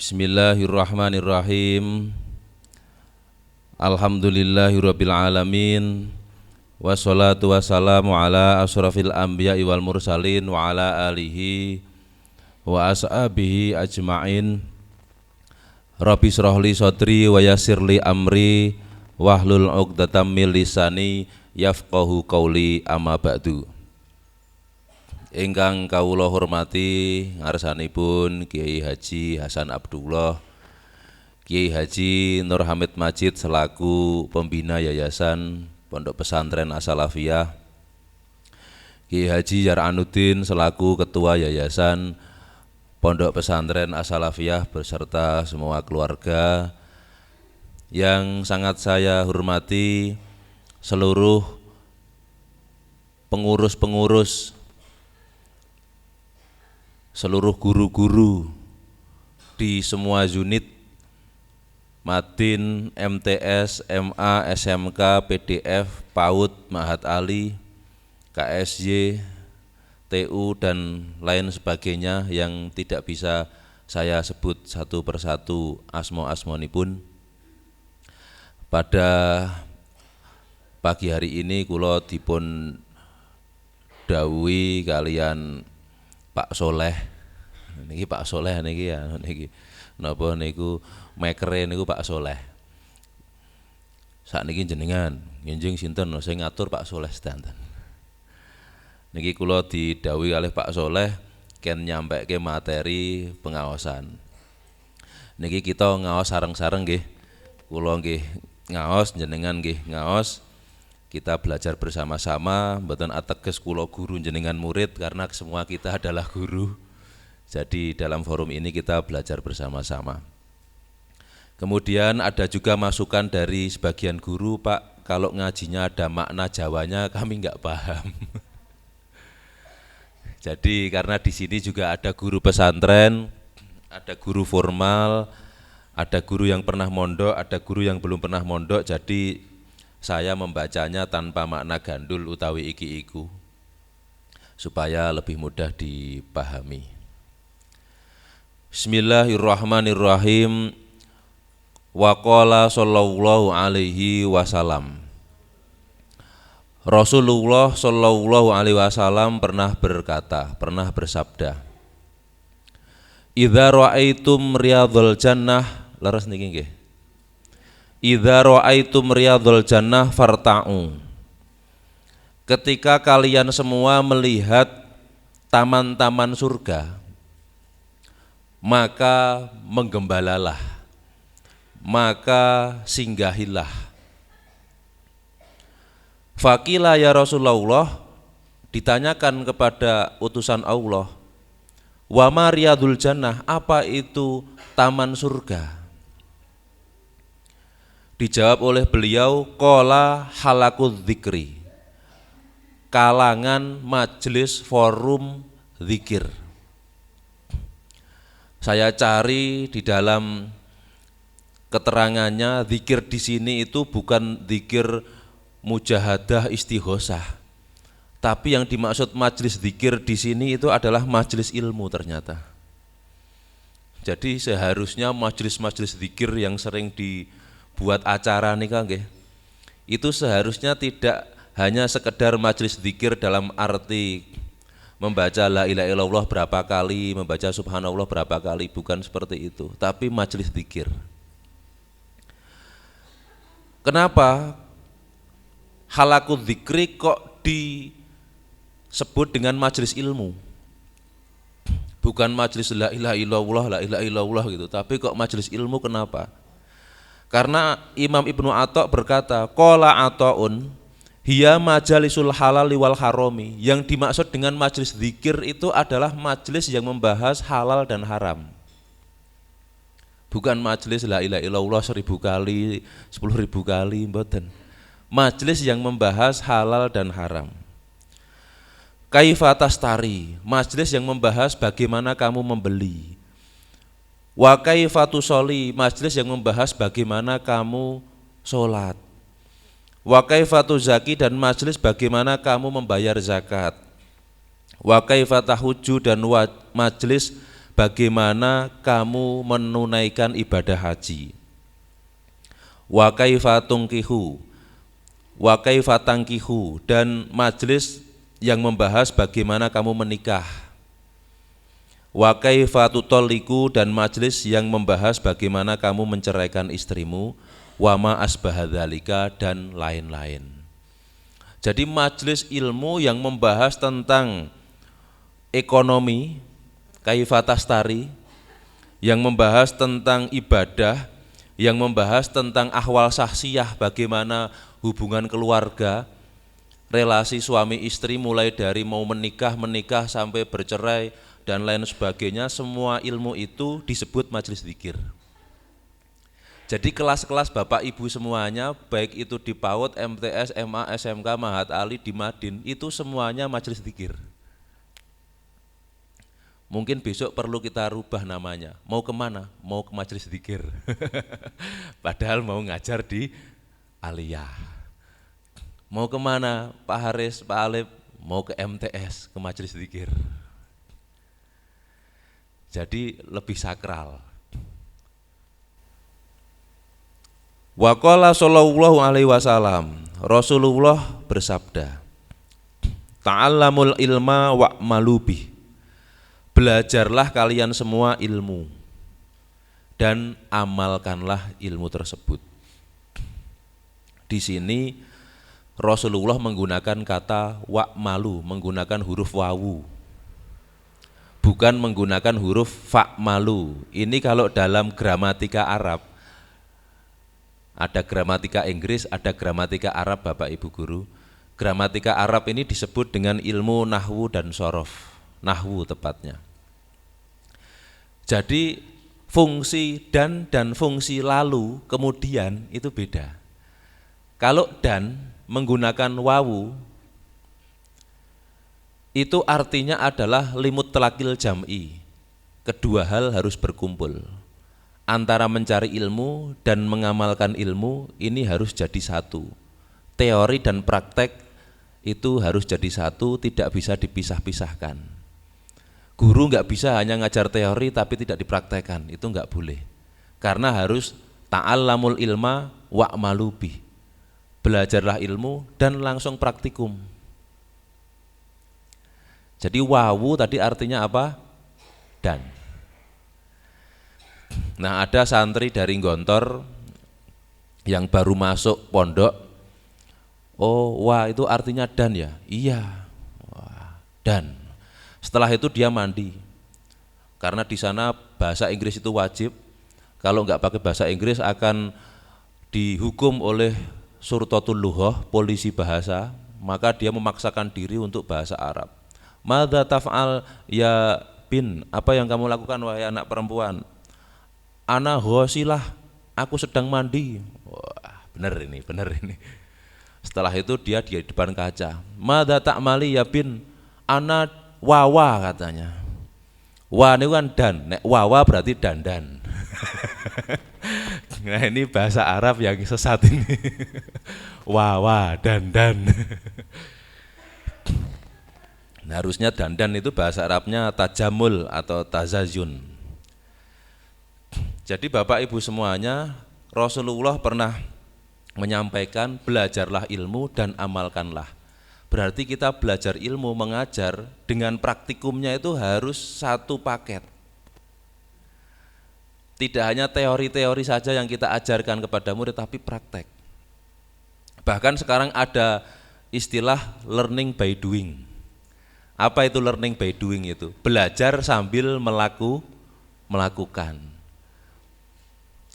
Bismillahirrahmanirrahim. Alhamdulillahirabbil alamin. Wassalatu wassalamu ala asrafil anbiya'i wal mursalin wa ala alihi wa ashabihi ajmain. Rabbi shrahli sadri wa yassirli amri wahlul 'uqdatam min lisani yafqahu qauli, amma ba'du. Ingkang kawula hormati ngarsanipun Kiai Haji Hasan Abdullah, Kiai Haji Nur Hamid Majid selaku pembina Yayasan Pondok Pesantren As-Salafiyah, Kiai Haji Yaranuddin selaku ketua Yayasan Pondok Pesantren As-Salafiyah beserta semua keluarga. Yang sangat saya hormati seluruh pengurus-pengurus, seluruh guru-guru di semua unit Madin, MTS, MA, SMK, PDF, PAUD, Mahat Ali, KSY, TU dan lain sebagainya yang tidak bisa saya sebut satu persatu asma-asmanipun. Pada pagi hari ini kula dipun dawuhi kalian Pak Soleh, niki Pak Soleh niki ya niki napa niku mekere niku Pak Soleh. Sakniki jenengan nginjing sinten sing ngatur Pak Soleh sedanten. Niki kula didhawuhi oleh Pak Soleh ken nyampeke materi pengaosan. Niki kita ngaos sareng-sareng nggih. Kula nggih ngaos, jenengan nggih ngaos. Kita belajar bersama-sama, mboten ateges kula guru jenengan murid, karena semua kita adalah guru. Jadi dalam forum ini kita belajar bersama-sama. Kemudian ada juga masukan dari sebagian guru, Pak, kalau ngajinya ada makna Jawanya kami nggak paham. Jadi karena di sini juga ada guru pesantren, ada guru formal, ada guru yang pernah mondok, ada guru yang belum pernah mondok, jadi saya membacanya tanpa makna gandul utawi iki-iku supaya lebih mudah dipahami. Bismillahirrahmanirrahim. Wa qala sallallahu alaihi wasallam. Rasulullah sallallahu alaihi wasallam pernah berkata, pernah bersabda, idza ra'aitum riyadhal jannah, leres niki nggih. Idza ra'aitum riyadhal jannah farta'u. Ketika kalian semua melihat taman-taman surga, maka menggembalalah, maka singgahilah. Faqila ya Rasulullah, ditanyakan kepada utusan Allah, wa ma riyadhul jannah, apa itu taman surga? Dijawab oleh beliau, qala halaqudz dzikri, kalangan majelis forum zikir. Saya cari di dalam keterangannya, zikir di sini itu bukan zikir mujahadah istighosah, tapi yang dimaksud majelis zikir di sini itu adalah majelis ilmu ternyata. Jadi seharusnya majelis-majelis zikir yang sering dibuat acara nih kan nggih, itu seharusnya tidak hanya sekedar majelis zikir dalam arti membaca la ilaha illallah berapa kali, membaca subhanallah berapa kali, bukan seperti itu, tapi majelis zikir. Kenapa halaqudz dzikri kok disebut dengan majelis ilmu? Bukan majelis la ilaha illallah gitu, tapi kok majelis ilmu, kenapa? Karena Imam Ibnu Atha berkata, qala Athaun hiya majalisul halal wal harami. Yang dimaksud dengan majelis zikir itu adalah majelis yang membahas halal dan haram. Bukan majelis la ilaha illallah 1000 kali, 10.000 kali, mboten. Majelis yang membahas halal dan haram. Kaifa tastari, majelis yang membahas bagaimana kamu membeli. Wa kaifa tusolli, majelis yang membahas bagaimana kamu sholat. Wa kaifa tuzaki, dan majelis bagaimana kamu membayar zakat. Wa kaifa tahujju, dan majelis bagaimana kamu menunaikan ibadah haji. Wa kaifa tunkihu, wa kaifa tangkihu, dan majelis yang membahas bagaimana kamu menikah. Wa kaifa tutalliqu, dan majelis yang membahas bagaimana kamu menceraikan istrimu. Wa ma asbahadzalika, dan lain-lain. Jadi majelis ilmu yang membahas tentang ekonomi, kaifa tastari, yang membahas tentang ibadah, yang membahas tentang ahwal sahsiyah, bagaimana hubungan keluarga, relasi suami istri mulai dari mau menikah sampai bercerai dan lain sebagainya, semua ilmu itu disebut majelis zikir. Jadi kelas-kelas Bapak Ibu semuanya, baik itu di PAUD, MTS, MA, SMK, Mahat Ali, di Madin, itu semuanya majelis zikir. Mungkin besok perlu kita rubah namanya. Mau kemana? Mau ke majelis zikir. Padahal mau ngajar di Aliyah. Mau kemana Pak Haris, Pak Alif? Mau ke MTS, ke majelis zikir. Jadi lebih sakral. Wa qala sallallahu alaihi wasallam, Rasulullah bersabda, ta'allamul ilma wa'malu bih. Belajarlah kalian semua ilmu dan amalkanlah ilmu tersebut. Di sini Rasulullah menggunakan kata wa'malu, menggunakan huruf wawu, bukan menggunakan huruf fa'malu. Ini kalau dalam gramatika Arab, ada gramatika Inggris, ada gramatika Arab, Bapak Ibu guru. Gramatika Arab ini disebut dengan ilmu nahwu dan sorof, nahwu tepatnya. Jadi fungsi dan fungsi lalu kemudian itu beda. Kalau dan menggunakan wawu, itu artinya adalah limut telakil jam'i. Kedua hal harus berkumpul. Antara mencari ilmu dan mengamalkan ilmu ini harus jadi satu. Teori dan praktek itu harus jadi satu, tidak bisa dipisah-pisahkan. Guru nggak bisa hanya ngajar teori tapi tidak dipraktekkan, itu nggak boleh. Karena harus ta'allamul ilma wa'malu bih. Belajarlah ilmu dan langsung praktikum. Jadi wawu tadi artinya apa? Dan. Nah, ada santri dari Gontor yang baru masuk pondok. Oh, wah itu artinya dan ya? Iya. Wah, dan. Setelah itu dia mandi. Karena di sana bahasa Inggris itu wajib. Kalau enggak pakai bahasa Inggris akan dihukum oleh Surtatul Lughah, polisi bahasa, maka dia memaksakan diri untuk bahasa Arab. Madza taf'al ya bin? Apa yang kamu lakukan wahai anak perempuan? Ana ghosilah, aku sedang mandi. Wah, benar ini. Setelah itu dia di depan kaca. Madza ta'mali ya bin? Ana wawa katanya. Wa ini kan dan, nek wawa berarti dandan. Nah ini bahasa Arab yang sesat ini. Wawa, dandan. Nah, harusnya dandan itu bahasa Arabnya tajamul atau tazazun. Jadi Bapak Ibu semuanya, Rasulullah pernah menyampaikan belajarlah ilmu dan amalkanlah. Berarti kita belajar ilmu, mengajar dengan praktikumnya itu harus satu paket. Tidak hanya teori-teori saja yang kita ajarkan kepada murid, tapi praktek. Bahkan sekarang ada istilah learning by doing. Apa itu learning by doing itu? Belajar sambil melakukan.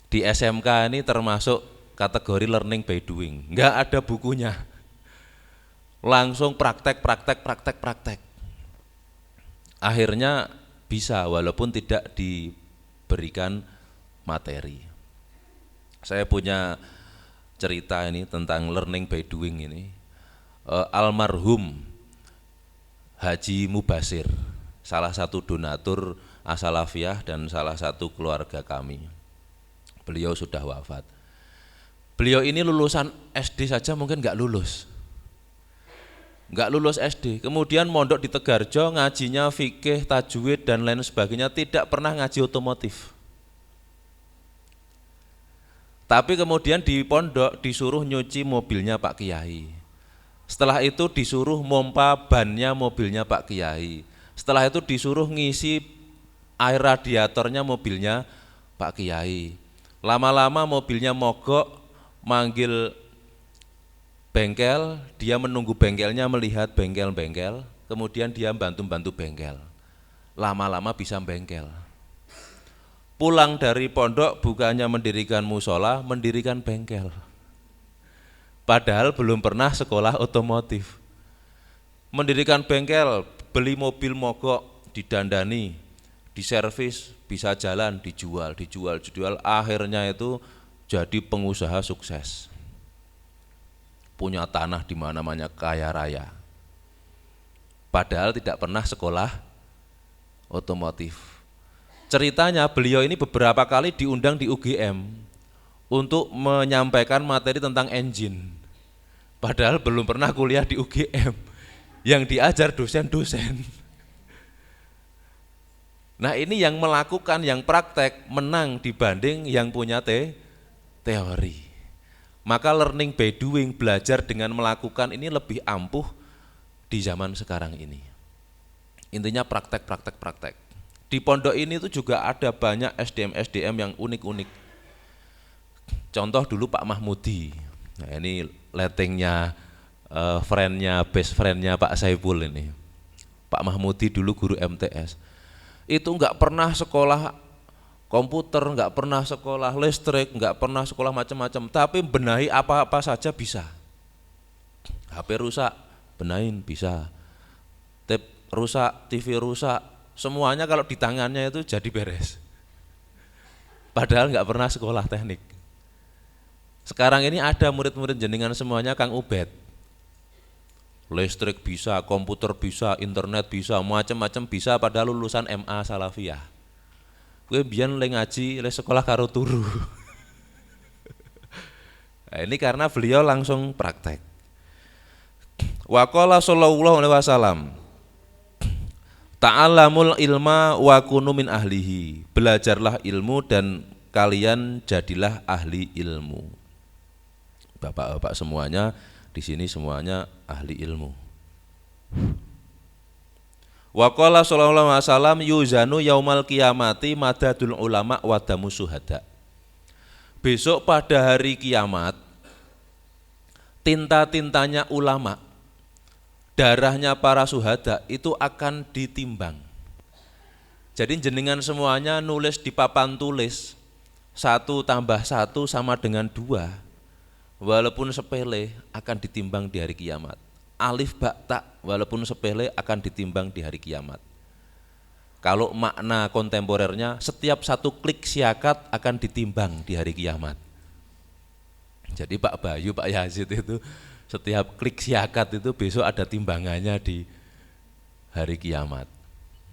Di SMK ini termasuk kategori learning by doing. Enggak ada bukunya. Langsung praktek. Akhirnya bisa walaupun tidak diberikan materi. Saya punya cerita ini tentang learning by doing ini. Almarhum Haji Mubasir, salah satu donatur As-Salafiyah dan salah satu keluarga kami. Beliau sudah wafat. Beliau ini lulusan SD saja mungkin nggak lulus. nggak lulus SD, kemudian mondok di Tegarjo, ngajinya fikih, tajwid dan lain sebagainya, tidak pernah ngaji otomotif. Tapi kemudian di pondok disuruh nyuci mobilnya Pak Kiai. Setelah itu disuruh mompa bannya mobilnya Pak Kiai. Setelah itu disuruh ngisi air radiatornya mobilnya Pak Kiai. Lama-lama mobilnya mogok, manggil bengkel, dia menunggu bengkelnya melihat bengkel-bengkel, kemudian dia bantu-bantu bengkel. Lama-lama bisa bengkel. Pulang dari pondok bukannya mendirikan musola, mendirikan bengkel. Padahal belum pernah sekolah otomotif. Mendirikan bengkel, beli mobil mogok, didandani, diservis, bisa jalan, dijual, akhirnya itu jadi pengusaha sukses. Punya tanah di mana-mana, kaya raya. Padahal tidak pernah sekolah otomotif. Ceritanya beliau ini beberapa kali diundang di UGM untuk menyampaikan materi tentang engine. Padahal belum pernah kuliah di UGM, yang diajar dosen-dosen. Nah ini yang melakukan, yang praktek menang dibanding yang punya teori. Maka learning by doing, belajar dengan melakukan ini lebih ampuh di zaman sekarang ini. Intinya praktek. Di pondok ini tuh juga ada banyak SDM yang unik-unik. Contoh dulu Pak Mahmudi. Nah ini lettingnya best friendnya Pak Saiful ini. Pak Mahmudi dulu guru MTS. Itu enggak pernah sekolah komputer, enggak pernah sekolah listrik, enggak pernah sekolah macam-macam, tapi benahi apa-apa saja bisa. HP rusak, benahin bisa. Tip rusak, TV rusak, semuanya kalau di tangannya itu jadi beres. Padahal enggak pernah sekolah teknik. Sekarang ini ada murid-murid jenengan semuanya Kang Ubed. Listrik bisa, komputer bisa, internet bisa, macam-macam bisa, padahal lulusan MA Salafiyah. Gue biyen le ngaji, le sekolah karo turu. Nah, ini karena beliau langsung praktek. Wa qala sallallahu alaihi wasallam, ta'allamul ilma wa kunu min ahlihi. Belajarlah ilmu dan kalian jadilah ahli ilmu. Bapak-bapak semuanya di sini semuanya ahli ilmu. Wa qala sallallahu alaihi wasallam yuzanu yaumal qiyamati madadul ulama wa damu syuhada. Besok pada hari kiamat tinta-tintanya ulama, darahnya para syuhada itu akan ditimbang. Jadi jenengan semuanya nulis di papan tulis 1 tambah 1 sama dengan 2. Walaupun sepele akan ditimbang di hari kiamat. Alif ba ta walaupun sepele akan ditimbang di hari kiamat. Kalau makna kontemporernya setiap 1 klik siakat akan ditimbang di hari kiamat. Jadi Pak Bayu, Pak Yazid itu setiap klik siakat itu besok ada timbangannya di hari kiamat.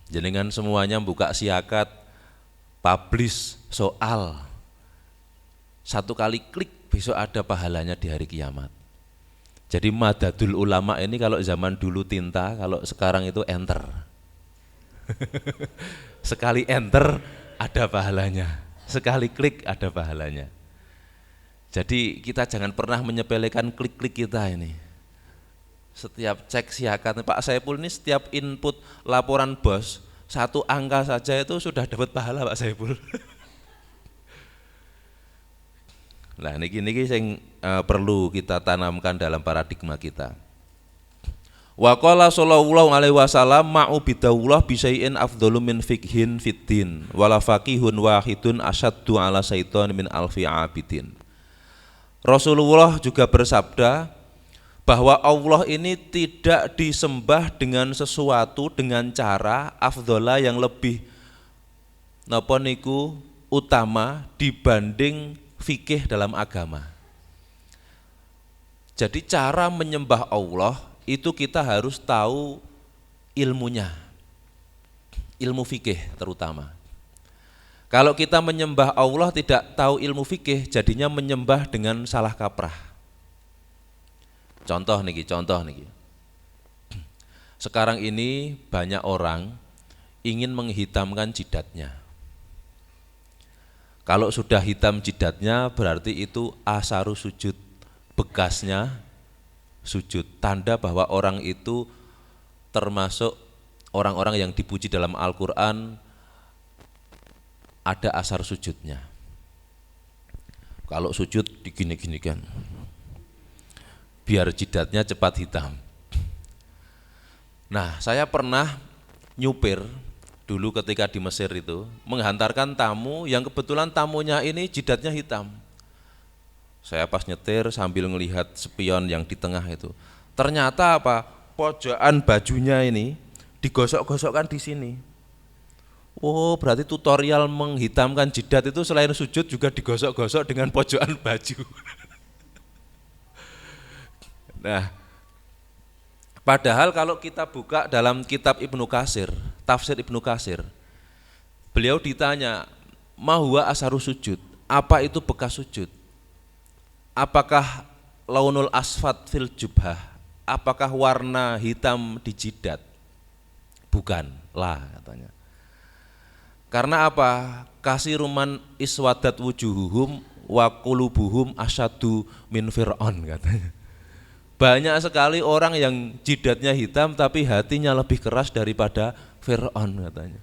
Jenengan semuanya buka siakat, publish soal, 1 kali klik besok ada pahalanya di hari kiamat. Jadi madadul ulama ini kalau zaman dulu tinta, kalau sekarang itu enter. Sekali enter ada pahalanya, sekali klik ada pahalanya. Jadi kita jangan pernah menyepelekan klik-klik kita ini. Setiap cek siakat, Pak Saiful ini setiap input laporan bos, 1 angka saja itu sudah dapat pahala Pak Saiful. Nah niki yang perlu kita tanamkan dalam paradigma kita. Wa qala sallallahu alaihi wasallam ma'u bidawullah bisyai'in afdalu min fikhin fiddin wala faqihun wahidun asyaddu ala syaitan min alfi abidin. Rasulullah juga bersabda bahwa Allah ini tidak disembah dengan sesuatu, dengan cara afdhala yang lebih napa niku utama dibanding fikih dalam agama. Jadi cara menyembah Allah itu kita harus tahu ilmunya, ilmu fikih terutama. Kalau kita menyembah Allah tidak tahu ilmu fikih, jadinya menyembah dengan salah kaprah. Contoh niki. Sekarang ini banyak orang ingin menghitamkan jidatnya. Kalau sudah hitam jidatnya berarti itu asaru sujud, bekasnya sujud, tanda bahwa orang itu termasuk orang-orang yang dipuji dalam Al-Quran, ada asar sujudnya. Kalau sujud digini-ginikan biar jidatnya cepat hitam. Nah, saya pernah nyupir dulu ketika di Mesir itu, menghantarkan tamu yang kebetulan tamunya ini jidatnya hitam. Saya pas nyetir sambil melihat spion yang di tengah itu, ternyata apa? Pojokan bajunya ini digosok-gosokkan di sini. Oh, berarti tutorial menghitamkan jidat itu selain sujud juga digosok-gosok dengan pojokan baju. Nah, padahal kalau kita buka dalam kitab Ibnu Katsir, tafsir Ibnu Katsir, beliau ditanya, "Ma huwa asharu sujud?" Apa itu bekas sujud? Apakah launul asfat fil jubhah? Apakah warna hitam di jidat? Bukan lah katanya. Karena apa? Kasiruman iswadat wujuhuhum wa qulubuhum asyadu min fir'aun katanya. Banyak sekali orang yang jidatnya hitam tapi hatinya lebih keras daripada Fir'aun katanya.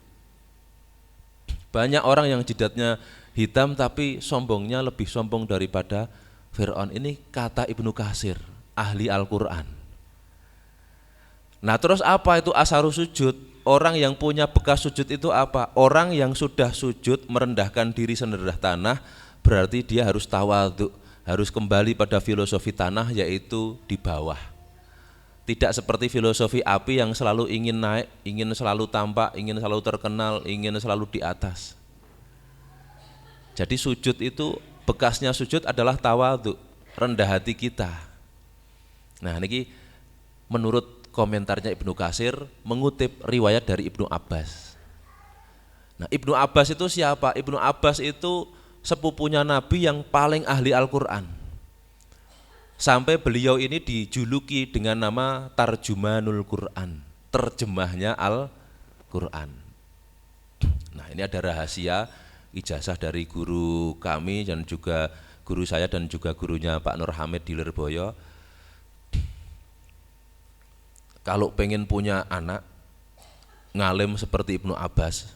Banyak orang yang jidatnya hitam tapi sombongnya lebih sombong daripada Fir'aun. Ini kata Ibnu Katsir, ahli Al-Quran. Nah terus apa itu asharu sujud? Orang yang punya bekas sujud itu apa? Orang yang sudah sujud merendahkan diri serendah tanah, berarti dia harus tawadhu, harus kembali pada filosofi tanah, yaitu di bawah. Tidak seperti filosofi api yang selalu ingin naik, ingin selalu tampak, ingin selalu terkenal, ingin selalu di atas. Jadi sujud itu, bekasnya sujud adalah tawadhu, rendah hati kita. Nah ini menurut komentarnya Ibnu Katsir mengutip riwayat dari Ibnu Abbas. Nah Ibnu Abbas itu siapa? Ibnu Abbas itu sepupunya Nabi yang paling ahli Al-Quran. Sampai beliau ini dijuluki dengan nama Tarjumanul Quran, terjemahnya Al-Quran. Nah ini ada rahasia ijazah dari guru kami dan juga guru saya dan juga gurunya Pak Nur Hamid di Lirboyo. Kalau pengen punya anak ngalim seperti Ibnu Abbas,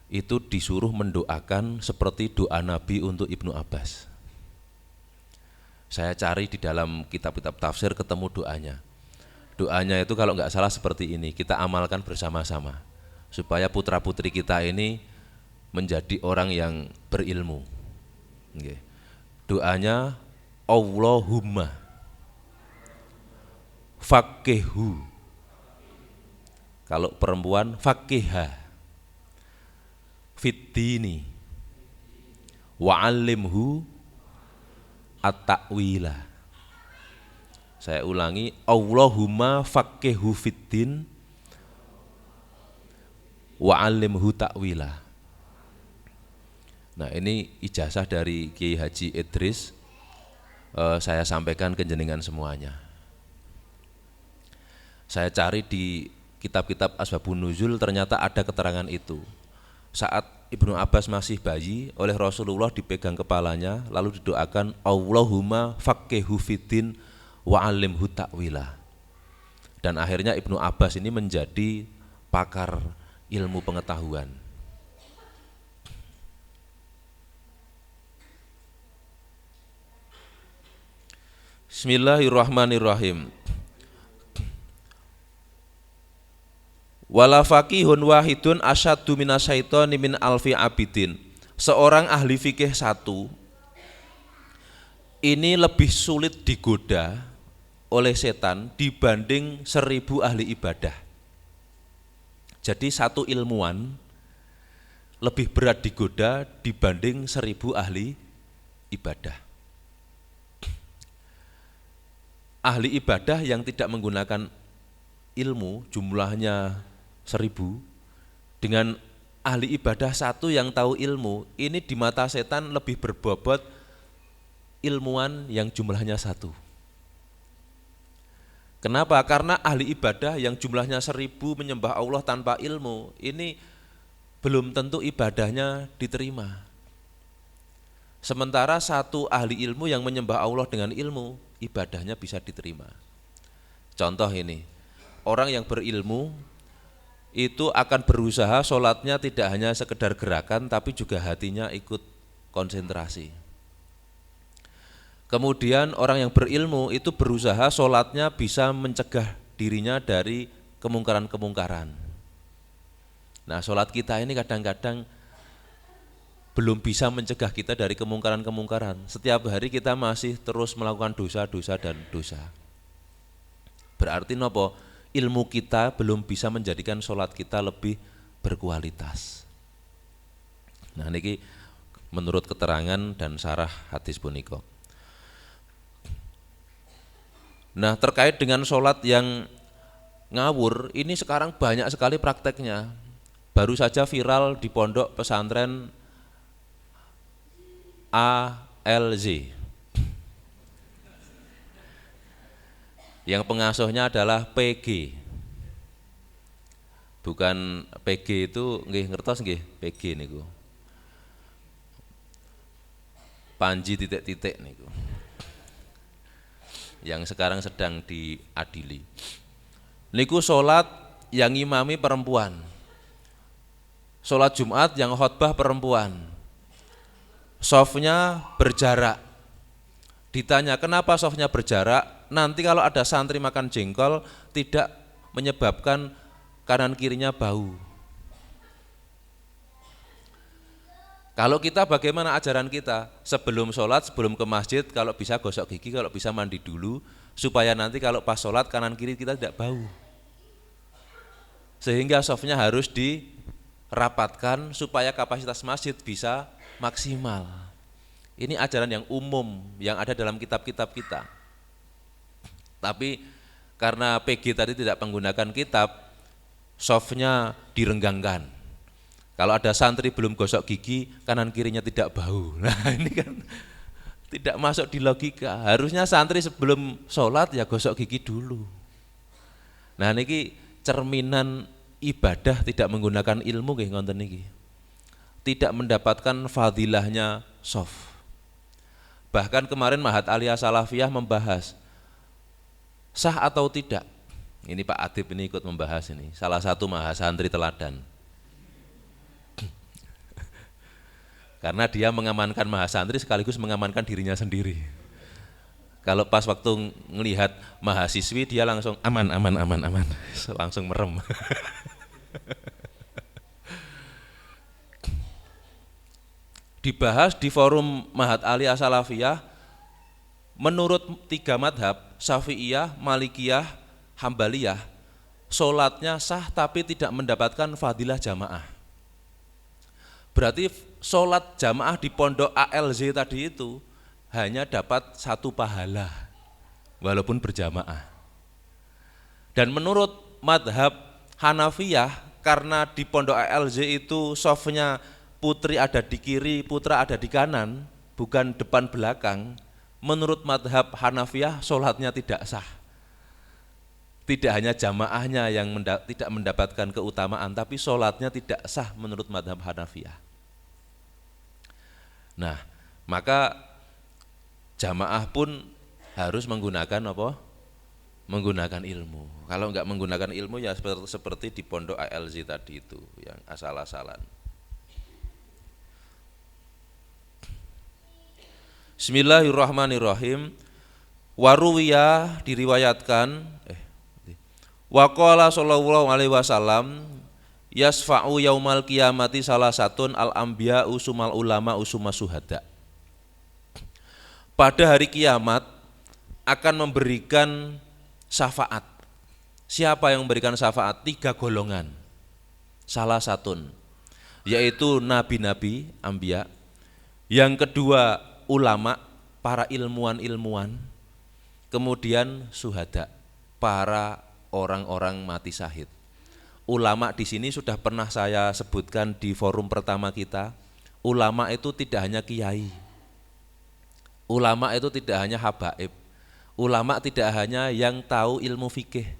itu disuruh mendoakan seperti doa Nabi untuk Ibnu Abbas. Saya cari di dalam kitab-kitab tafsir ketemu doanya. Doanya itu kalau nggak salah seperti ini, kita amalkan bersama-sama supaya putra-putri kita ini menjadi orang yang berilmu. Doanya Allahumma faqihu. Kalau perempuan faqiha fiddini wa'allimhu at-ta'wila. Saya ulangi, Allahumma faqihu fiddin wa'allimhu ta'wila. Nah ini ijazah dari Kiai Haji Idris, saya sampaikan ke jenengan semuanya. Saya cari di kitab-kitab Asbabun Nuzul, ternyata ada keterangan itu. Saat Ibnu Abbas masih bayi, oleh Rasulullah dipegang kepalanya, lalu didoakan Allahumma faqihu fiddin wa'allimhu ta'wila. Dan akhirnya Ibnu Abbas ini menjadi pakar ilmu pengetahuan. Bismillahirrahmanirrahim. Wala faqihun wahidun asyaddu minasyaitoni min alfi abidin. Seorang ahli fikih satu ini lebih sulit digoda oleh setan dibanding 1000 ahli ibadah. Jadi satu ilmuwan lebih berat digoda dibanding 1000 ahli ibadah. Ahli ibadah yang tidak menggunakan ilmu jumlahnya 1000 dengan ahli ibadah satu yang tahu ilmu, ini di mata setan lebih berbobot ilmuwan yang jumlahnya 1. Kenapa? Karena ahli ibadah yang jumlahnya 1000 menyembah Allah tanpa ilmu, ini belum tentu ibadahnya diterima. Sementara satu ahli ilmu yang menyembah Allah dengan ilmu, ibadahnya bisa diterima. Contoh ini, orang yang berilmu itu akan berusaha sholatnya tidak hanya sekedar gerakan, tapi juga hatinya ikut konsentrasi. Kemudian orang yang berilmu itu berusaha sholatnya bisa mencegah dirinya dari kemungkaran-kemungkaran. Nah, sholat kita ini kadang-kadang belum bisa mencegah kita dari kemungkaran-kemungkaran. Setiap hari kita masih terus melakukan dosa-dosa dan dosa. Berarti nopo? Ilmu kita belum bisa menjadikan sholat kita lebih berkualitas. Nah, niki menurut keterangan dan syarah hadis punika. Nah, terkait dengan sholat yang ngawur, ini sekarang banyak sekali prakteknya. Baru saja viral di pondok pesantren ALZ. Yang pengasuhnya adalah PG. Bukan PG itu nggih ngertos nggih, PG niku. Panji titik-titik niku. Yang sekarang sedang diadili. Niku sholat yang ngimami perempuan. Sholat Jumat yang khotbah perempuan. Shofnya berjarak. Ditanya kenapa shofnya berjarak? Nanti kalau ada santri makan jengkol tidak menyebabkan kanan kirinya bau. Kalau kita bagaimana ajaran kita? Sebelum sholat, sebelum ke masjid, kalau bisa gosok gigi, kalau bisa mandi dulu, supaya nanti kalau pas sholat kanan kiri kita tidak bau. Sehingga softnya harus dirapatkan supaya kapasitas masjid bisa maksimal. Ini ajaran yang umum yang ada dalam kitab-kitab kita. Tapi karena PG tadi tidak menggunakan kitab, softnya direnggangkan. Kalau ada santri belum gosok gigi, kanan kirinya tidak bau. Nah, ini kan tidak masuk di logika. Harusnya santri sebelum sholat ya gosok gigi dulu. Nah, niki cerminan ibadah tidak menggunakan ilmu nggih ngoten niki. Tidak mendapatkan fadilahnya soft. Bahkan kemarin Mahat Aliyah Salafiyah membahas sah atau tidak. Ini Pak Adib ini ikut membahas ini. Salah satu mahasantri teladan. Karena dia mengamankan mahasantri sekaligus mengamankan dirinya sendiri. Kalau pas waktu melihat mahasiswi dia langsung aman, langsung merem. Dibahas di forum Mahat Aliyah Salafiyah, menurut 3 madhab, Syafi'iyah, Malikiyah, Hambaliyah, sholatnya sah tapi tidak mendapatkan fadilah jamaah. Berarti sholat jamaah di pondok ALZ tadi itu hanya dapat 1 pahala walaupun berjamaah. Dan menurut madhab Hanafiyah, karena di pondok ALZ itu softnya putri ada di kiri, putra ada di kanan, bukan depan belakang, menurut madhab Hanafiyah sholatnya tidak sah. Tidak hanya jamaahnya yang tidak mendapatkan keutamaan, tapi sholatnya tidak sah menurut madhab Hanafiyah. Nah, maka jamaah pun harus menggunakan apa? Menggunakan ilmu. Kalau enggak menggunakan ilmu ya seperti di pondok ALZ tadi itu yang asal-asalan. Bismillahirrahmanirrahim. Waruwiya diriwayatkan waqala sallallahu alaihi wasallam yasfa'u yaumal qiyamati salasatun al-anbiya usumal ulama usuma suhada. Pada hari kiamat akan memberikan syafaat. Siapa yang memberikan syafaat? 3 golongan. Salah satun, yaitu nabi-nabi, anbiya. Yang kedua ulama, para ilmuwan-ilmuwan. Kemudian suhada, para orang-orang mati syahid. Ulama di sini sudah pernah saya sebutkan di forum pertama kita. Ulama itu tidak hanya kiai. Ulama itu tidak hanya habaib. Ulama tidak hanya yang tahu ilmu fikih.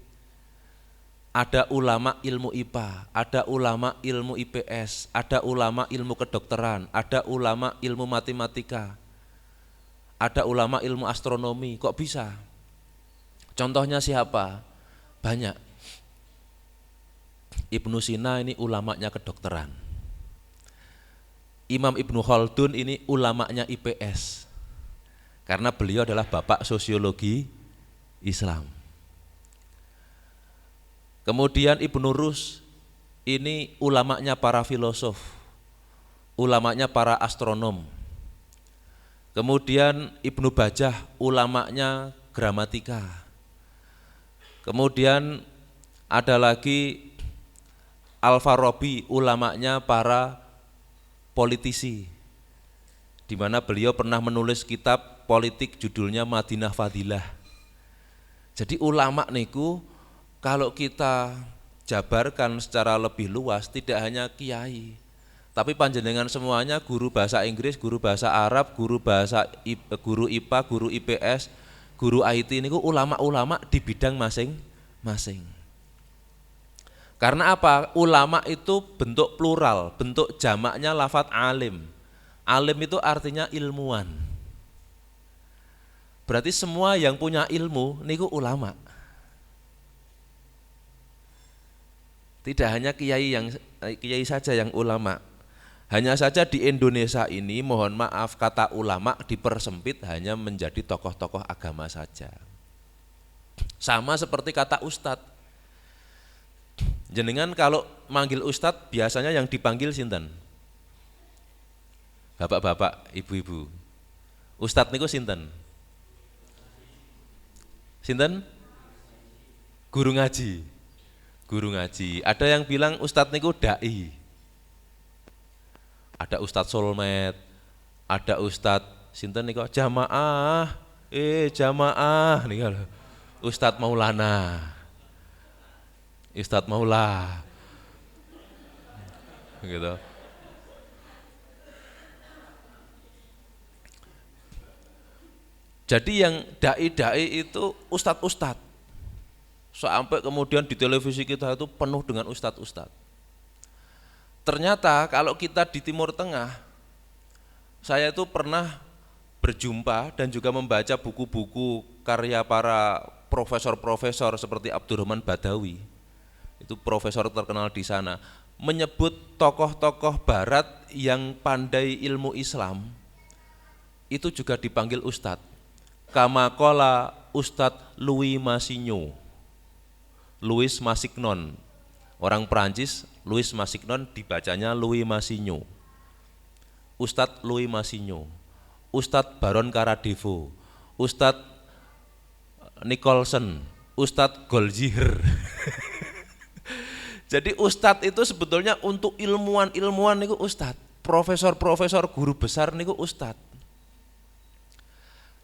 Ada ulama ilmu IPA, ada ulama ilmu IPS, ada ulama ilmu kedokteran, ada ulama ilmu matematika, ada ulama ilmu astronomi. Kok bisa? Contohnya siapa? Banyak. Ibnu Sina ini ulamanya kedokteran. Imam Ibnu Khaldun ini ulamanya IPS. Karena beliau adalah bapak sosiologi Islam. Kemudian Ibnu Rus ini ulamanya para filosof, ulamanya para astronom. Kemudian Ibnu Bajah ulamanya gramatika. Kemudian ada lagi Al-Farabi ulamanya para politisi, di mana beliau pernah menulis kitab politik judulnya Madinah Fadilah. Jadi ulama niku kalau kita jabarkan secara lebih luas tidak hanya kiai, tapi panjenengan semuanya guru bahasa Inggris, guru bahasa Arab, guru IPA, guru IPS, guru IT niku ulama-ulama di bidang masing-masing. Karena apa? Ulama itu bentuk plural, bentuk jamaknya lafadz alim. Alim itu artinya ilmuwan. Berarti semua yang punya ilmu niku ulama. Tidak hanya kiai saja yang ulama. Hanya saja di Indonesia ini mohon maaf kata ulama dipersempit hanya menjadi tokoh-tokoh agama saja. Sama seperti kata ustadz. Jenengan kalau manggil ustadz biasanya yang dipanggil sinten? Bapak-bapak, ibu-ibu. Ustadz niku sinten? Sinten? Guru ngaji. Guru ngaji. Ada yang bilang ustadz niku dai. Ada ustadz solmed, ada ustadz sinten niku jamaah. Jamaah niku Ustadz Maulana. Ustadz Maula. Gitu. Jadi yang dai-dai itu ustadz-ustadz. Sampai kemudian di televisi kita itu penuh dengan ustadz-ustadz. Ternyata kalau kita di Timur Tengah, saya itu pernah berjumpa dan juga membaca buku-buku karya para profesor-profesor seperti Abdurrahman Badawi. Itu profesor terkenal di sana, menyebut tokoh-tokoh barat yang pandai ilmu Islam, itu juga dipanggil ustadz. Kamakola Ustadz Louis Massignon. Louis Massignon, orang Perancis, Louis Massignon dibacanya Louis Massignon. Ustadz Louis Massignon, Ustadz Baron Karadevo, Ustadz Nicholson, Ustadz Goldziher. Jadi ustadz itu sebetulnya untuk ilmuwan-ilmuwan niku ustadz, profesor-profesor guru besar niku ustadz.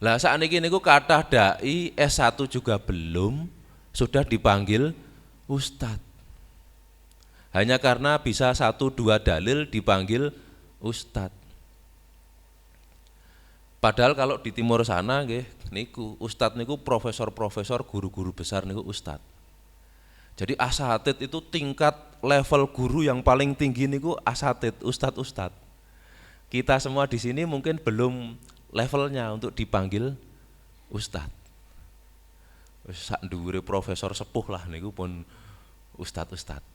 Lah sakniki niku kathah dai S1 juga belum sudah dipanggil ustadz. Hanya karena bisa 1-2 dalil dipanggil ustadz. Padahal kalau di timur sana nggih niku ustadz niku profesor-profesor guru-guru besar niku ustadz. Jadi asatid itu tingkat level guru yang paling tinggi niku asatid, ustadz-ustadz. Kita semua di sini mungkin belum levelnya untuk dipanggil ustadz. Sak dhuwure profesor sepuh lah niku pun ustadz-ustadz.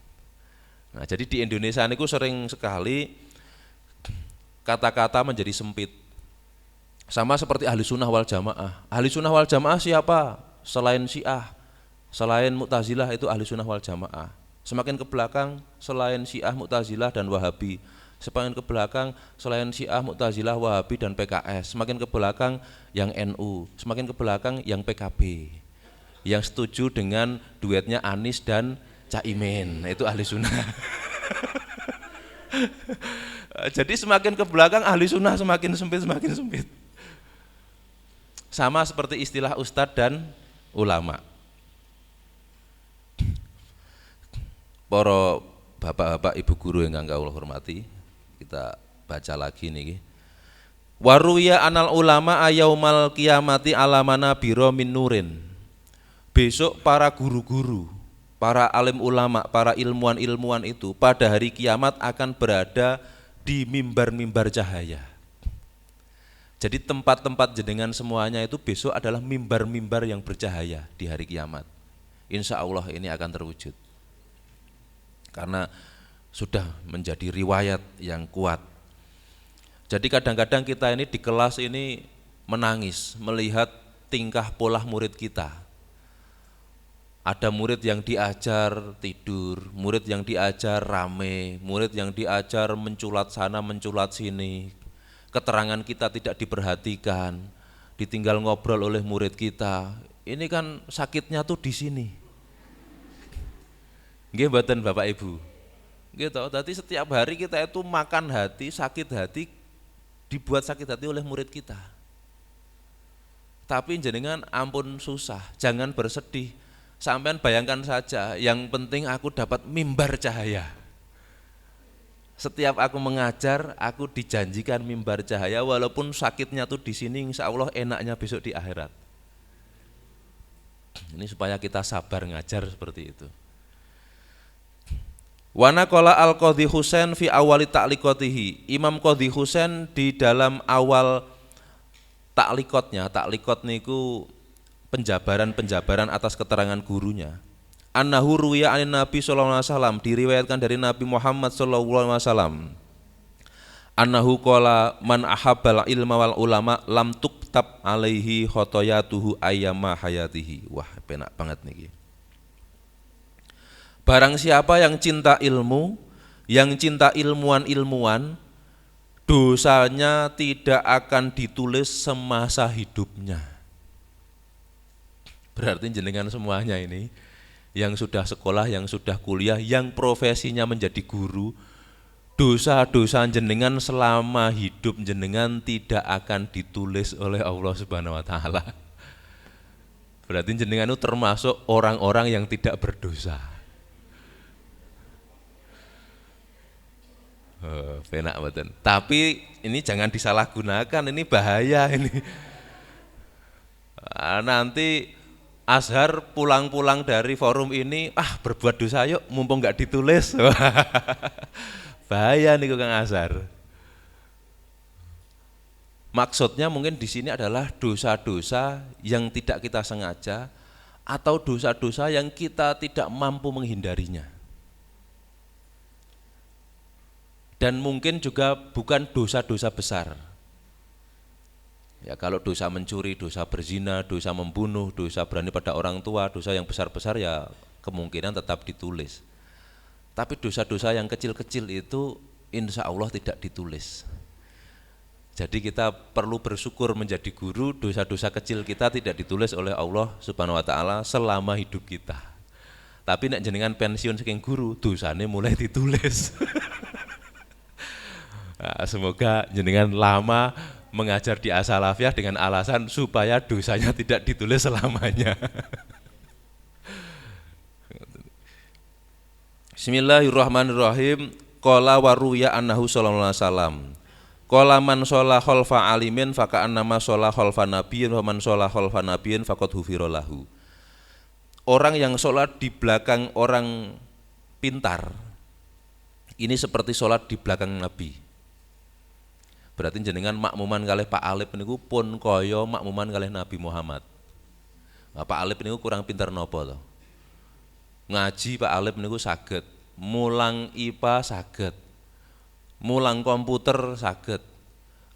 Nah, jadi di Indonesia niku sering sekali kata-kata menjadi sempit. Sama seperti ahli sunnah wal jamaah. Ahli sunnah wal jamaah siapa? Selain Syiah, selain Mu'tazilah itu ahli sunnah wal jamaah. Semakin ke belakang selain Syiah, Mu'tazilah dan Wahabi. Semakin ke belakang selain Syiah, Mu'tazilah, Wahabi dan PKS. Semakin ke belakang yang NU. Semakin ke belakang yang PKB. Yang setuju dengan duetnya Anies dan Caimin. Itu ahli sunnah. Jadi semakin ke belakang ahli sunnah semakin sempit, semakin sempit. Sama seperti istilah ustadz dan ulama. Para bapak-bapak, ibu guru yang kangge kula hormati, kita baca lagi niki. Waruya anal ulama ayaumal kiamati alamana biro min nurin. Besok para guru-guru, para alim ulama, para ilmuwan-ilmuwan itu pada hari kiamat akan berada di mimbar-mimbar cahaya. Jadi tempat-tempat jenengan semuanya itu besok adalah mimbar-mimbar yang bercahaya di hari kiamat. Insya Allah ini akan terwujud. Karena sudah menjadi riwayat yang kuat. Jadi kadang-kadang kita ini di kelas ini menangis melihat tingkah pola murid kita. Ada murid yang diajar tidur, murid yang diajar rame, murid yang diajar menculat sana menculat sini. Keterangan kita tidak diperhatikan, ditinggal ngobrol oleh murid kita. Ini kan sakitnya tuh di sini. Nggih mboten Bapak Ibu. Gitu. Tadi setiap hari kita itu makan hati, sakit hati, dibuat sakit hati oleh murid kita. Tapi jenengan ampun susah, jangan bersedih. Sampean bayangkan saja, yang penting aku dapat mimbar cahaya. Setiap aku mengajar, aku dijanjikan mimbar cahaya, walaupun sakitnya tuh di sini, insya Allah enaknya besok di akhirat. Ini supaya kita sabar ngajar seperti itu. Wana qala al-Qadhi Husain fi awali ta'liqatihi. Imam Qadhi Husain di dalam awal ta'liqatnya, ta'liqat niku penjabaran atas keterangan gurunya. Annahu ruwiya anin Nabi sallallahu alaihi wasallam, diriwayatkan dari Nabi Muhammad sallallahu alaihi wasallam. Annahu qala man ahabbal ilma wal ulama lam tuktab alaihi khotoyatuhu ayyama hayatihi. Wah, penak banget niki. Barang siapa yang cinta ilmu, yang cinta ilmuwan-ilmuwan, dosanya tidak akan ditulis semasa hidupnya. Berarti jenengan semuanya ini, yang sudah sekolah, yang sudah kuliah, yang profesinya menjadi guru, dosa-dosa jenengan selama hidup jenengan tidak akan ditulis oleh Allah Subhanahu wa taala. Berarti jenengan itu termasuk orang-orang yang tidak berdosa. Penak betul. Tapi ini jangan disalahgunakan, ini bahaya ini. Nanti Azhar pulang-pulang dari forum ini, berbuat dosa yuk, mumpung nggak ditulis. Bahaya nih Kang Azhar. Maksudnya mungkin di sini adalah dosa-dosa yang tidak kita sengaja atau dosa-dosa yang kita tidak mampu menghindarinya. Dan mungkin juga bukan dosa-dosa besar. Ya kalau dosa mencuri, dosa berzina, dosa membunuh, dosa berani pada orang tua, dosa yang besar-besar ya kemungkinan tetap ditulis. Tapi dosa-dosa yang kecil-kecil itu insya Allah tidak ditulis. Jadi kita perlu bersyukur menjadi guru, dosa-dosa kecil kita tidak ditulis oleh Allah Subhanahu wa taala selama hidup kita. Tapi nek jenengan pensiun saking guru, dosane mulai ditulis. Nah, semoga jenengan lama mengajar di As-Salafiyah dengan alasan supaya dosanya tidak ditulis selamanya. Bismillahirrahmanirrahim. Qala wa ruya annahu sallallahu alaihi wasallam. Qala man sholla khalfa alimin faka'annama sholla khalfa nabiyyin wa man sholla khalfa nabiyyin faqad hufira lahu. Orang yang sholat di belakang orang pintar ini seperti sholat di belakang Nabi. Berarti jenengan makmuman kalih Pak Alip niku pun kaya makmuman kalih Nabi Muhammad. Nah, Pak Alip niku kurang pinter napa to? Ngaji Pak Alip niku saged, mulang IPA saged, mulang komputer saged.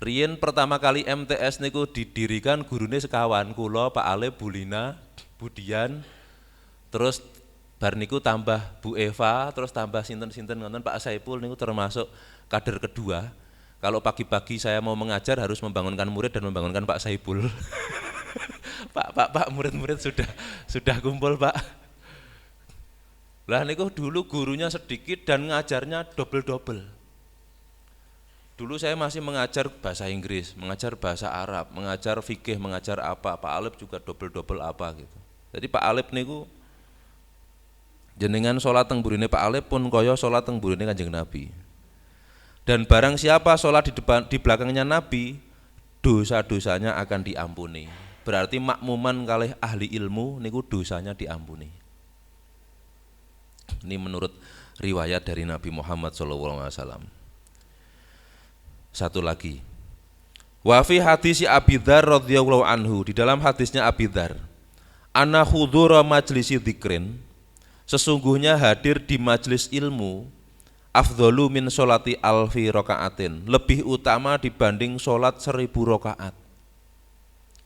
Riyen pertama kali MTS niku didirikan gurune sekawan, kula Pak Alip, Bu Lina, Budian, terus bar niku tambah Bu Eva, terus tambah sinten-sinten ngonten Pak Saipul niku termasuk kader kedua. Kalau pagi-pagi saya mau mengajar harus membangunkan murid dan membangunkan Pak Saipul. Pak, murid-murid sudah kumpul Pak. Lah niku dulu gurunya sedikit dan ngajarnya double-double. Dulu saya masih mengajar bahasa Inggris, mengajar bahasa Arab, mengajar fikih, mengajar apa. Pak Alip juga double-double apa gitu. Jadi Pak Alip niku jenengan sholat teng burine Pak Alip pun kaya sholat teng burine Kanjeng Nabi. Dan barang siapa sholat di belakangnya Nabi, dosa-dosanya akan diampuni. Berarti makmuman kalih ahli ilmu niku dosanya diampuni. Ini menurut riwayat dari Nabi Muhammad SAW. Satu lagi, wa fi hadis Abi Dzar radhiyallahu anhu, di dalam hadisnya Abi Dzar, ana hudura majlisi dzikrin, sesungguhnya hadir di majelis ilmu, afdhalu min sholati alfi rakaatin, lebih utama dibanding sholat 1000 rakaat.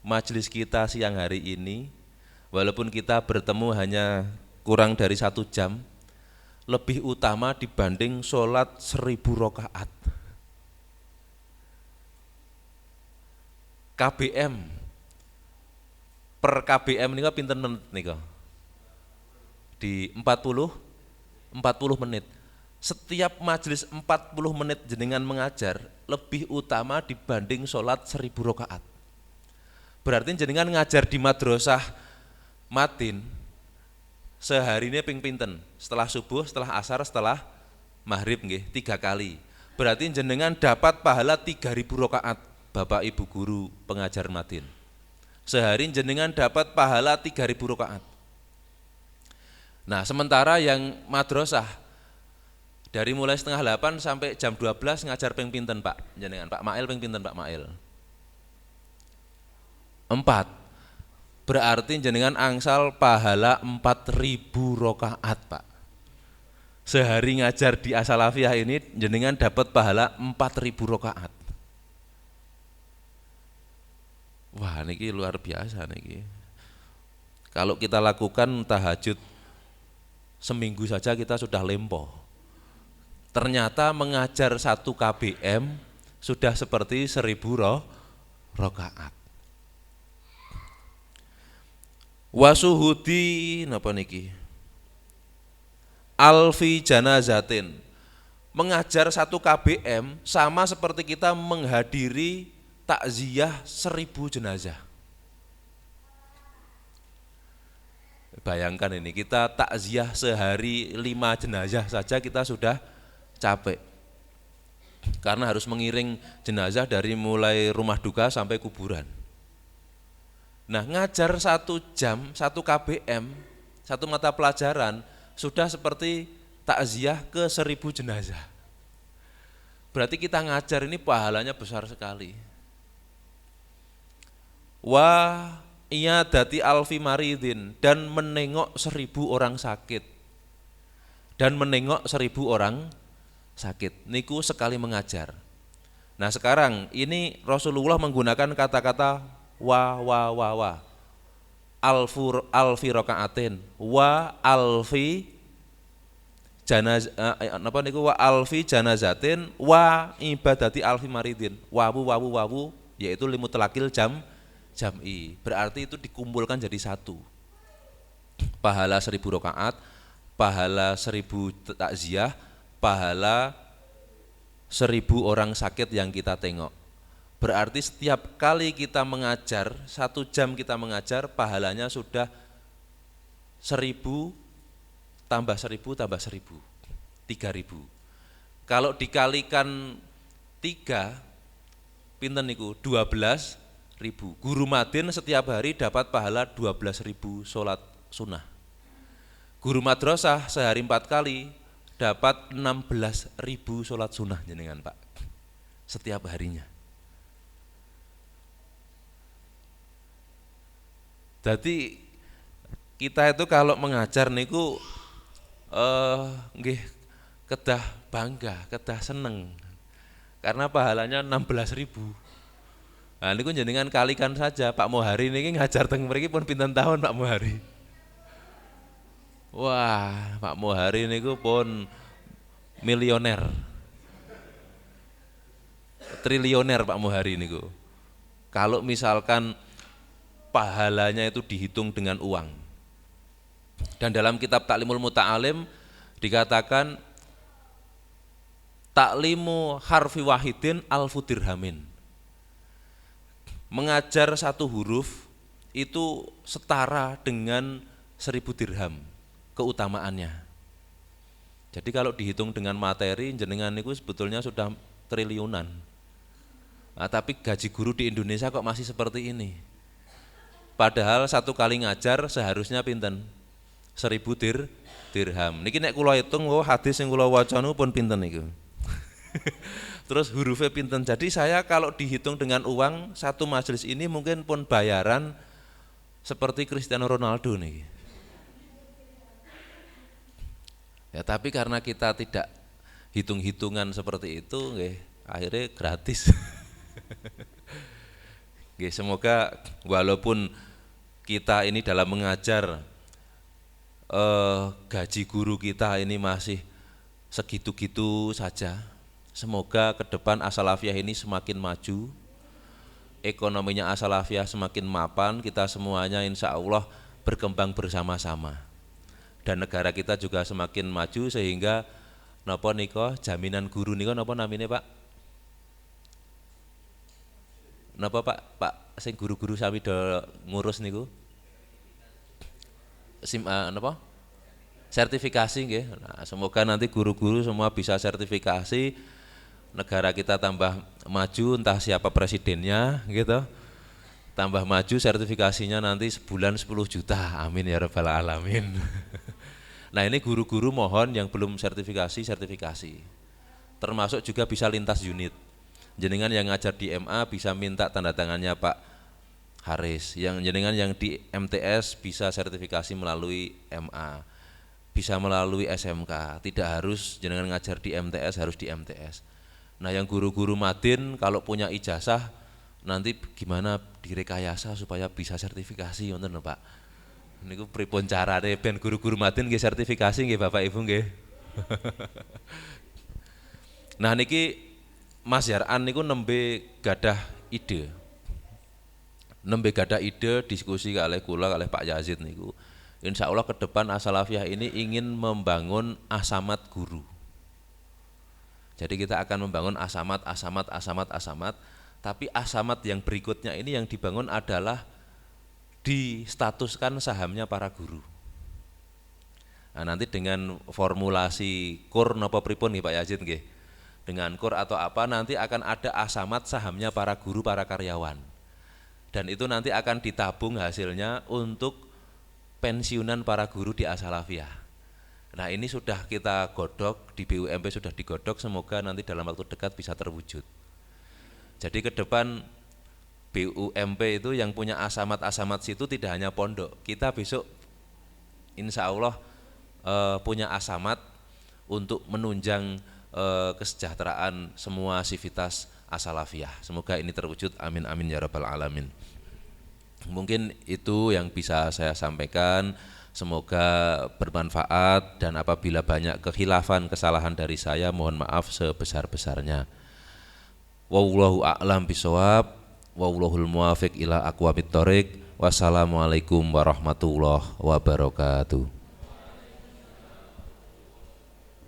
Majelis kita siang hari ini, walaupun kita bertemu hanya kurang dari 1 jam, lebih utama dibanding sholat 1000 rakaat. KBM per KBM ini pinten menit nih, di 40 menit. Setiap majelis 40 menit jenengan mengajar lebih utama dibanding sholat 1000 rakaat. Berarti jenengan ngajar di madrasah Matin seharinya ping pinten, setelah subuh, setelah asar, setelah maghrib nggih, 3 kali. Berarti jenengan dapat pahala 3000 rakaat. Bapak Ibu guru pengajar Matin, sehari jenengan dapat pahala 3000 rakaat. Nah, sementara yang madrasah dari mulai setengah 8 sampai jam 12 ngajar ping pinten Pak jenengan, Pak Mail ping pinten Pak Mail? 4. Berarti jenengan angsal pahala 4000 rakaat Pak. Sehari ngajar di As-Salafiyah ini jenengan dapat pahala 4000 rakaat. Wah, niki luar biasa niki. Kalau kita lakukan tahajud seminggu saja kita sudah lempoh. Ternyata mengajar 1 KBM sudah seperti 1000 rakaat. Wasuhudi napa niki? Alfi janazatin. Mengajar 1 KBM sama seperti kita menghadiri takziah 1000 jenazah. Bayangkan ini, kita takziah sehari 5 jenazah saja kita sudah capek. Karena harus mengiring jenazah dari mulai rumah duka sampai kuburan. Nah, ngajar 1 jam, 1 KBM, 1 mata pelajaran sudah seperti takziah ke 1000 jenazah. Berarti kita ngajar ini pahalanya besar sekali. Wa iyadati alfi maridin, dan menengok 1000 orang sakit. Dan menengok 1000 orang sakit. Niku sekali mengajar. Nah, sekarang ini Rasulullah menggunakan kata-kata wa. Alfi rakaatin, wa alfi wa alfi janazatin, wa ibadati alfi maridin. Wawu yaitu limutlaqil jam'i, berarti itu dikumpulkan jadi 1. Pahala 1000 rakaat, pahala 1000 takziah, pahala 1000 orang sakit yang kita tengok. Berarti setiap kali kita mengajar, 1 jam kita mengajar, pahalanya sudah 1000 tambah 1000 tambah 1000, 3000. Kalau dikalikan 3, pinten niku? 12.000. Guru Madin setiap hari dapat pahala 12.000 sholat sunnah. Guru madrasah sehari 4 kali dapat 16.000 sholat sunnah jenengan Pak, setiap harinya. Jadi kita itu kalau mengajar niku nggih kedah bangga, kedah seneng, karena pahalanya 16.000. Nah, niku jenengan kalikan saja. Pak Mohari niki ngajar teng mriki pun pinten tahun Pak Mohari? Wah, Pak Mohari niku pun milioner. Triliuner Pak Mohari niku. Kalau misalkan pahalanya itu dihitung dengan uang. Dan dalam kitab Ta'limul Muta'alim dikatakan taklimu harfi wahidin alfu dirhamin. Mengajar 1 huruf itu setara dengan 1000 dirham keutamaannya. Jadi kalau dihitung dengan materi jenengan itu sebetulnya sudah triliunan. Nah, tapi gaji guru di Indonesia kok masih seperti ini. Padahal satu kali ngajar seharusnya pinten? 1000 dirham. Niki nek kula hitung hadis yang kula waca pun pinten niku. Terus hurufnya pinten. Jadi saya kalau dihitung dengan uang satu majelis ini mungkin pun bayaran seperti Cristiano Ronaldo nih. Ya tapi karena kita tidak hitung-hitungan seperti itu, akhirnya gratis. Semoga walaupun kita ini dalam mengajar gaji guru kita ini masih segitu-gitu saja. Semoga ke depan As-Salafiyah ini semakin maju, ekonominya As-Salafiyah semakin mapan, kita semuanya insya Allah berkembang bersama-sama. Dan negara kita juga semakin maju sehingga napa niko jaminan guru niko napa namine Pak? Napa Pak sing guru-guru sami do ngurus niku? Napa? Sertifikasi nggih. Nah, semoga nanti guru-guru semua bisa sertifikasi, negara kita tambah maju, entah siapa presidennya gitu. Tambah maju sertifikasinya nanti sebulan 10 juta. Amin ya rabbal alamin. Nah, ini guru-guru mohon yang belum sertifikasi. Termasuk juga bisa lintas unit. Jenengan yang ngajar di MA bisa minta tanda tangannya Pak Haris, yang jenengan yang di MTS bisa sertifikasi melalui MA, bisa melalui SMK, tidak harus jenengan ngajar di MTS harus di MTS. Nah yang guru-guru Madin kalau punya ijazah nanti gimana direkayasa supaya bisa sertifikasi, nonton Pak. Niku pripun carane ben guru-guru Madin nggih sertifikasi nggih Bapak Ibu nggih. Nah niki Mas Yaran niku nembe gadah ide. Diskusi kalih kula kalih Pak Yazid niku. Insya Allah ke depan As-Salafiyah ini ingin membangun asamat guru. Jadi kita akan membangun asamat, tapi asamat yang berikutnya ini yang dibangun adalah distatuskan sahamnya para guru. Nah, nanti dengan formulasi kur napa pripun nggih Pak Yazid nggih. Dengan kur atau apa nanti akan ada asamat sahamnya para guru, para karyawan. Dan itu nanti akan ditabung hasilnya untuk pensiunan para guru di As-Salafiyah. Nah ini sudah kita godok, di BUMP sudah digodok, semoga nanti dalam waktu dekat bisa terwujud. Jadi ke depan BUMP itu yang punya asamat situ tidak hanya pondok, kita besok insya Allah punya asamat untuk menunjang kesejahteraan semua sivitas As-Salafiyah. Semoga ini terwujud, amin amin ya rabbal alamin. Mungkin itu yang bisa saya sampaikan, semoga bermanfaat, dan apabila banyak kekhilafan, kesalahan dari saya mohon maaf sebesar-besarnya. Wallahu a'lam bishawab, wallahul muwafiq ila aqwamit thoriq. Wassalamualaikum warahmatullahi wabarakatuh.